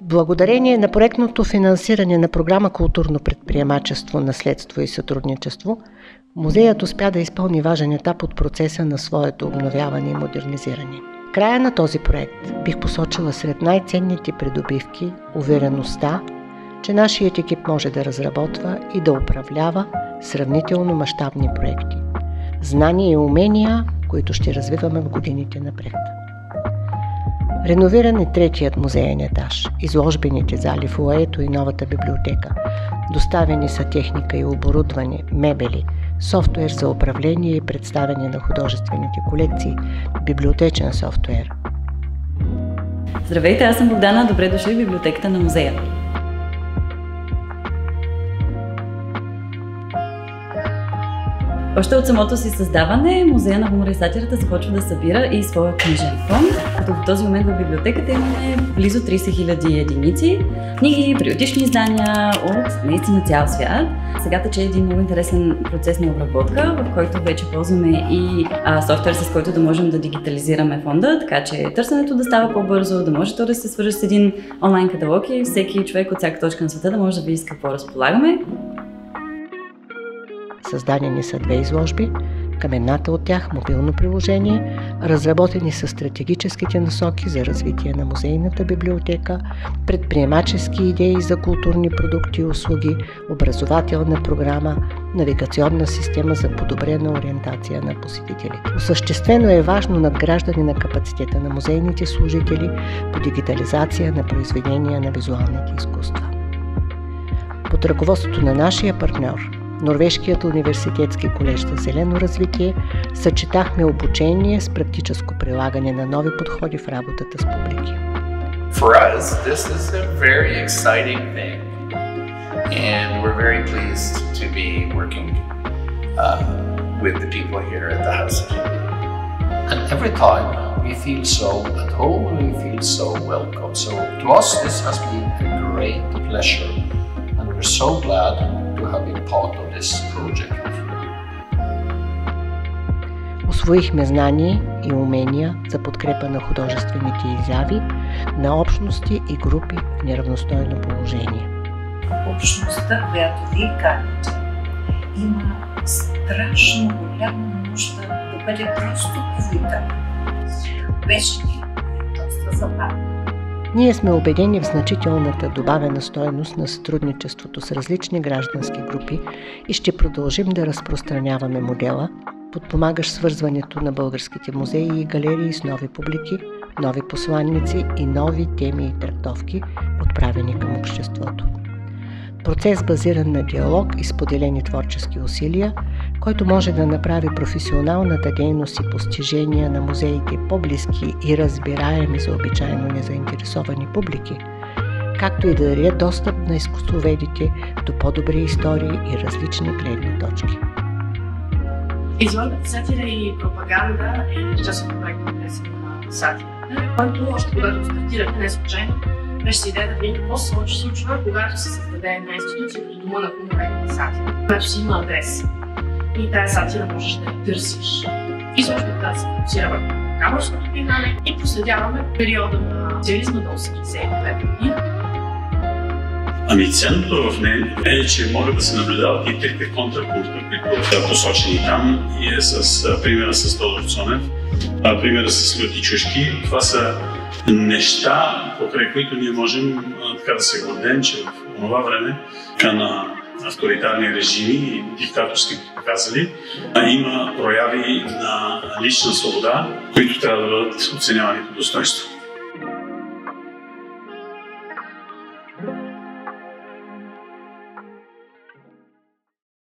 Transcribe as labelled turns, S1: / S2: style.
S1: Благодарение на проектното финансиране на програма Културно предприемачество, наследство и сътрудничество, музеят успя да изпълни важен етап от процеса на своето обновяване и модернизиране. В края на този проект бих посочила сред най-ценните придобивки увереността, че нашият екип може да разработва и да управлява сравнително мащабни проекти. Знания и умения, които ще развиваме в годините напред. Реновиран е третият музеен етаж, изложбените зали, фоайето и новата библиотека. Доставени са техника и оборудване, мебели, софтуер за управление и представяне на художествените колекции, библиотечен софтуер.
S2: Здравейте, аз съм Богдана, добре дошли в библиотеката на музея. Още от самото си създаване, Музея на хумора и сатирата започва да събира и своя книжен фонд, като в този момент в библиотеката имаме близо 30 000 единици, книги, периодични издания от наистина цял свят. Сега тече един много интересен процес на обработка, в който вече ползваме и софтуер, с който да можем да дигитализираме фонда, така че търсенето да става по-бързо, да може то да се свържи с един онлайн каталог и всеки човек от всяка точка на света да може да види с какво разполагаме.
S1: Създадени са 2 изложби, към едната от тях мобилно приложение, разработени са стратегическите насоки за развитие на музейната библиотека, предприемачески идеи за културни продукти и услуги, образователна програма, навигационна система за подобрена ориентация на посетителите. Осъществено е важно надграждане на капацитета на музейните служители по дигитализация на произведения на визуалните изкуства. Под ръководството на нашия партньор, Норвежкият университетски колеж за зелено развитие, съчетахме обучение с практическо прилагане на нови подходи в работата с публики.
S3: For us, this is a very exciting thing, and we're very pleased to be working with the people here at the House.
S4: And every time we feel so at home, we feel so welcome. So to us, this has been a great pleasure, and we're so glad to have been part of this project.
S1: Усвоихме знания и умения за подкрепа на художествените изяви, на общности и групи в неравностойно положение.
S5: Общността, която вие каните, има страшно голяма нужда да бъде просто повидана. Беше ни доста забавно.
S1: Ние сме убедени в значителната добавена стойност на сътрудничеството с различни граждански групи и ще продължим да разпространяваме модела, подпомагащ свързването на българските музеи и галерии с нови публики, нови посланници и нови теми и трактовки, отправени към обществото. Процес базиран на диалог и споделени творчески усилия, който може да направи професионалната дейност и постижения на музеите по-близки и разбираеми за обичайно незаинтересовани публики, както и да даде достъп на изкуствоведите до по-добри истории и различни гледни точки.
S6: Изложбата сатира и пропаганда е част от проекта на сатира, който още когато стартирахме не случайно, беше идея да видим какво се случва, когато се създаде една институция като Дома на хумора и сатира, която си има адрес. И тази сатира можеш да я търсиш. Изложбата се фокусира върху камърското пинане и проследяваме периода на социализма до 1989 година.
S7: Ами ценното в нея е, че могат да се наблюдават и трите контрапункта, които са посочени там, и е с примера с Тодор Цонев, примера с Люти Чушки. Това са неща, покрай които ние можем така да се гордеем, че в това време на авторитарни режими и диктаторски показали има прояви на лична свобода, които трябва да бъдат оценявани по достоинство.